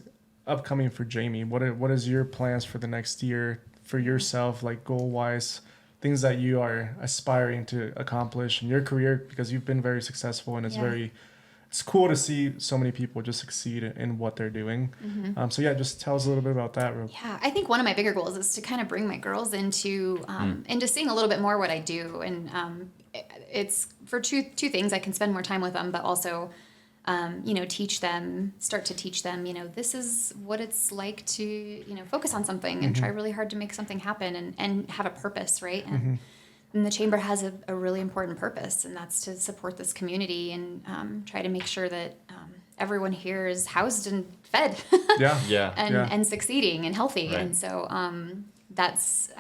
upcoming for Jamie? What is your plans for the next year for yourself, like goal wise, things that you are aspiring to accomplish in your career, because you've been very successful and it's cool to see so many people just succeed in what they're doing. Just tell us a little bit about that. I think one of my bigger goals is to kind of bring my girls into seeing a little bit more what I do. And it's for two things. I can spend more time with them, but also, start to teach them, this is what it's like to, focus on something and try really hard to make something happen and have a purpose, right? And the chamber has a really important purpose, and that's to support this community and try to make sure that everyone here is housed and fed and succeeding and healthy. Right. And so that's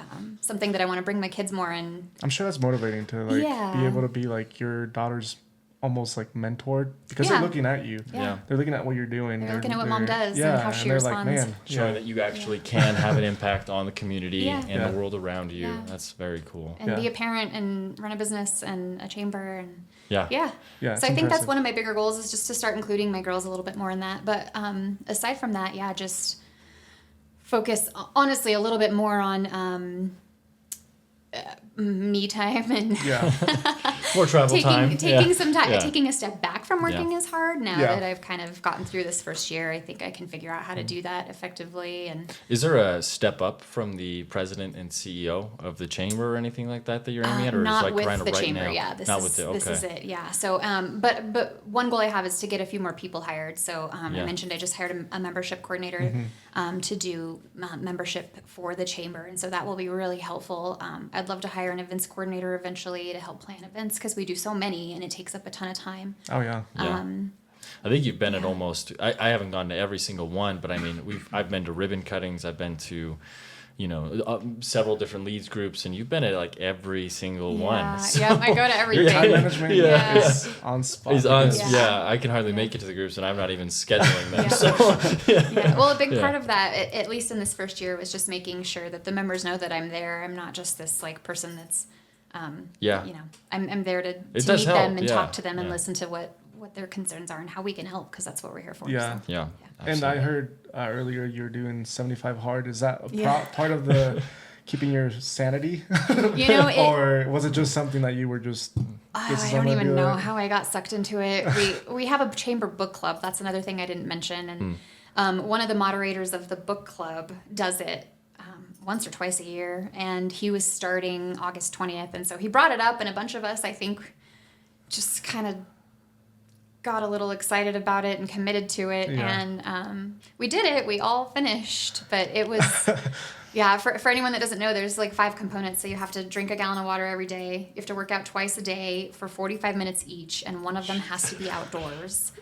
something that I want to bring my kids more in. I'm sure that's motivating to be able to be like your daughter's almost like mentored, because they're looking at you. They're looking at what you're doing. They're looking at what mom does and how she responds. Like, man, showing that you actually can have an impact on the community and the world around you. That's very cool. And be a parent and run a business and a chamber and so I think impressive. that's one of my bigger goals, is just to start including my girls a little bit more in that. But aside from that, just focus honestly a little bit more on me time and Yeah. More travel time. taking some time. Yeah. Taking a step back from working is hard. Now Yeah. that I've kind of gotten through this first year, I think I can figure out how to do that effectively. And Is there a step up from the president and CEO of the chamber or anything like that you're aiming at, or not is like with kind of the right chamber. now? Yeah, this Not is with it. Okay. this is it. Yeah. So, but one goal I have is to get a few more people hired. So I mentioned I just hired a membership coordinator to do membership for the chamber, and so that will be really helpful. I'd love to hire an events coordinator eventually to help plan events because we do so many and it takes up a ton of time. Oh yeah. Yeah. I think you've been at almost. I haven't gone to every single one, but I mean, I've been to ribbon cuttings. I've been to, several different leads groups, and you've been at like every single one. So, Yeah, I go to everything. Your time management Yeah. is on spot. He's on. Yeah. Yeah. I can hardly make it to the groups, and I'm not even scheduling them. Yeah. So Yeah. Well, a big part of that, at least in this first year, was just making sure that the members know that I'm there. I'm not just this like person that's, I'm there to meet does help, them and yeah, talk to them and yeah. listen to what their concerns are and how we can help because that's what we're here for. Yeah. So. yeah. And I absolutely. heard earlier you were doing 75 hard. Is that a Yeah. part of the keeping your sanity? Or was it just something that you were just... I don't even know how I got sucked into it. We have a chamber book club. That's another thing I didn't mention. And one of the moderators of the book club does it once or twice a year. And he was starting August 20th. And so he brought it up, and a bunch of us, I think, just kind of got a little excited about it and committed to it. Yeah. And we did it. We all finished. But it was... Yeah, for anyone that doesn't know, there's like 5 components. So you have to drink a gallon of water every day. You have to work out twice a day for 45 minutes each, and one of them has to be outdoors.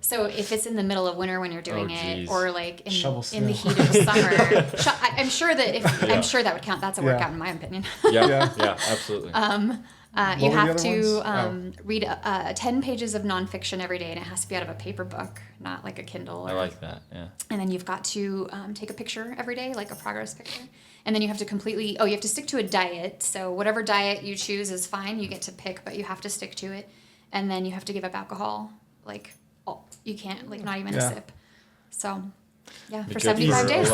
So if it's in the middle of winter when you're doing it, or like Shovel in the snow. heat of the summer, I'm sure that would count. That's a workout in my opinion. Yeah, absolutely. You were the have other to ones? read 10 pages of nonfiction every day, and it has to be out of a paper book, not like a Kindle. I like that. Yeah. And then you've got to take a picture every day, like a progress picture. And then you have to you have to stick to a diet. So whatever diet you choose is fine. You get to pick, but you have to stick to it. And then you have to give up alcohol. Like, you can't, like, not even a sip. So, yeah, for 75 days.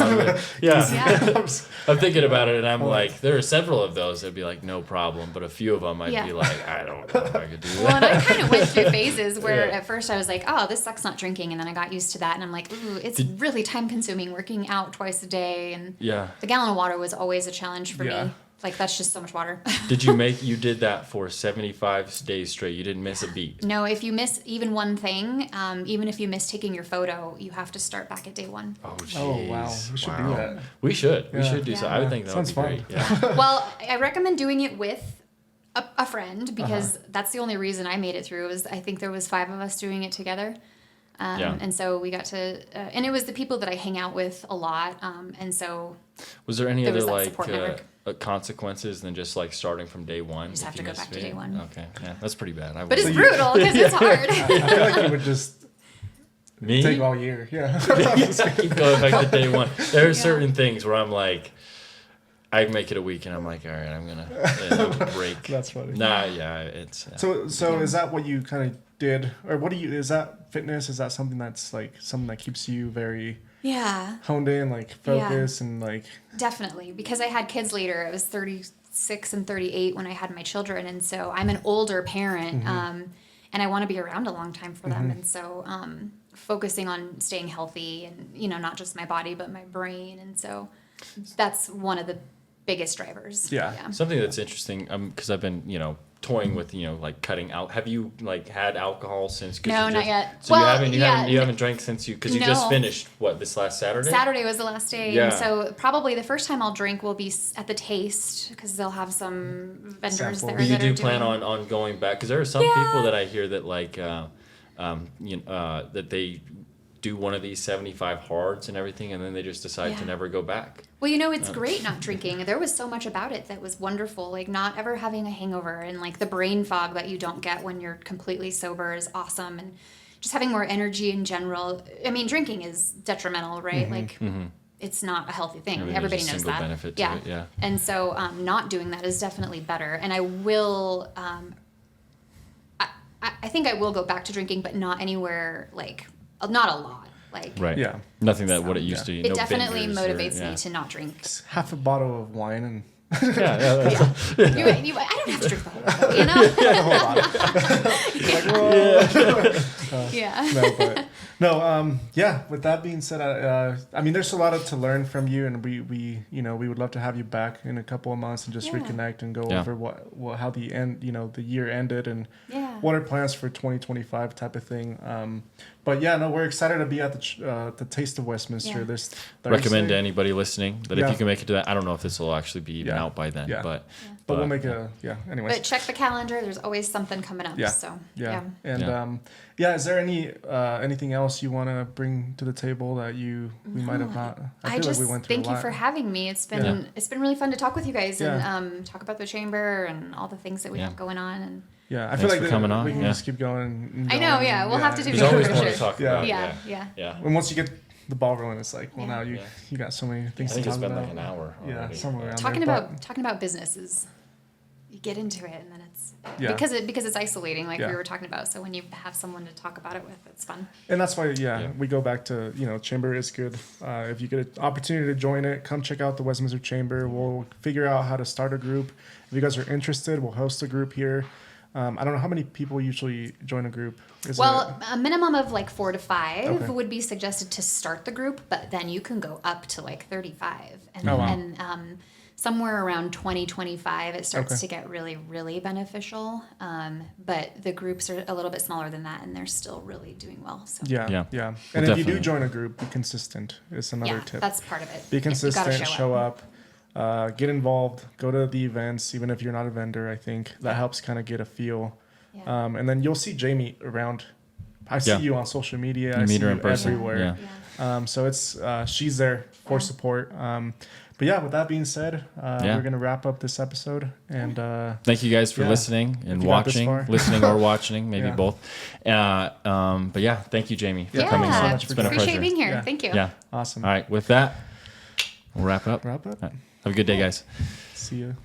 Yeah. Yeah. I'm thinking about it, and I'm like, there are several of those that'd be like no problem, but a few of them I'd be like, I don't know if I could do that. Well, and I kind of went through phases where at first I was like, oh, this sucks not drinking. And then I got used to that. And I'm like, ooh, it's really time consuming working out twice a day. And the gallon of water was always a challenge for me. Like, that's just so much water. You did that for 75 days straight. You didn't miss a beat. No, if you miss even one thing, even if you miss taking your photo, you have to start back at day 1. Oh, jeez. Oh, wow. We should do that. We should. We should do so. Yeah. I would think that would Sounds be fun. great. Yeah. Well, I recommend doing it with a friend because that's the only reason I made it through. Was I think there was 5 of us doing it together. And so we got to, and it was the people that I hang out with a lot. And so was there any there other was that like support network. consequences than just like starting from day 1? Just have to go back to it? day 1. Okay, yeah, that's pretty bad. But it's brutal because it's hard. I feel like you would just Me? take all year. Yeah. Keep going back to day 1. There are certain things where I'm like, I make it a week and I'm like, all right, I'm gonna have a break. That's funny. Nah, yeah, it's. So is that what you kind of did, or what do you? Is that fitness? Is that something that's like something that keeps you very honed in, like focus and like? Definitely, because I had kids later. I was 36 and 38 when I had my children, and so I'm an older parent, and I want to be around a long time for them, and so focusing on staying healthy and not just my body but my brain, and so that's one of the biggest drivers. Yeah. Something that's interesting, because I've been, toying with, like cutting out. Have you like had alcohol since? No, not yet. So you haven't drank since because you just finished this last Saturday? Saturday was the last day. Yeah. And so probably the first time I'll drink will be at the Taste because they'll have some vendors Samples. there. But you that do are plan doing- on going back because there are some people that I hear that like, that they do one of these 75 hards and everything, and then they just decide to never go back. Well, it's great not drinking. There was so much about it that was wonderful, like not ever having a hangover and like the brain fog that you don't get when you're completely sober is awesome, and just having more energy in general. I mean, drinking is detrimental, right? Like it's not a healthy thing. There's Everybody a knows single that. benefit to it, yeah. And so not doing that is definitely better. And I will, I think I will go back to drinking, but not anywhere, like, not a lot. Like, Right. Yeah. Nothing that what it used to. It no definitely bingers motivates or, me to not drink. Half a bottle of wine and I don't have to drink the whole bottle, you know? Yeah. Yeah. With that being said, I mean, there's a lot to learn from you, and we would love to have you back in a couple of months and just reconnect and go over how the year ended and what are plans for 2025 type of thing. But we're excited to be at the Taste of Westminster this Thursday. Recommend to anybody listening that if you can make it to that. I don't know if this will actually be even out by then, but we'll make anyways. But check the calendar. There's always something coming up. So And is there anything else you want to bring to the table that we might have not? I feel like we went through thank you for having me. It's been really fun to talk with you guys and talk about the chamber and all the things that we have going on. And I feel like we can just keep going. I know. We'll have to do. There's always more to talk about. Yeah. And once you get the ball rolling, it's like, now you got so many things to talk about. I think it's been like an hour already. Somewhere around talking there. talking about business is, you get into it and then it's because it's isolating, like we were talking about. So when you have someone to talk about it with, it's fun. And that's why we go back to chamber is good. If you get an opportunity to join it, come check out the Westminster Chamber. We'll figure out how to start a group. If you guys are interested, we'll host a group here. I don't know how many people usually join a group. A minimum of like 4 to 5 would be suggested to start the group, but then you can go up to like 35. And somewhere around 2025, it starts to get really, really beneficial. But the groups are a little bit smaller than that, and they're still really doing well. So. Yeah. And if you do join a group, be consistent is another tip. That's part of it. Be consistent, show up. Get involved, go to the events, even if you're not a vendor. I think that helps kind of get a feel. And then you'll see Jamie around. I see you on social media. I see her in you person. everywhere. So it's she's there for support. But with that being said, we're gonna wrap up this episode. And thank you guys for listening and watching, listening or watching, maybe both. But thank you, Jamie, for coming. So much it's been a pleasure. Appreciate being here. Thank you. Yeah, awesome. All right, with that, we'll wrap up. Wrap up. All right. Have a good day, guys. See you.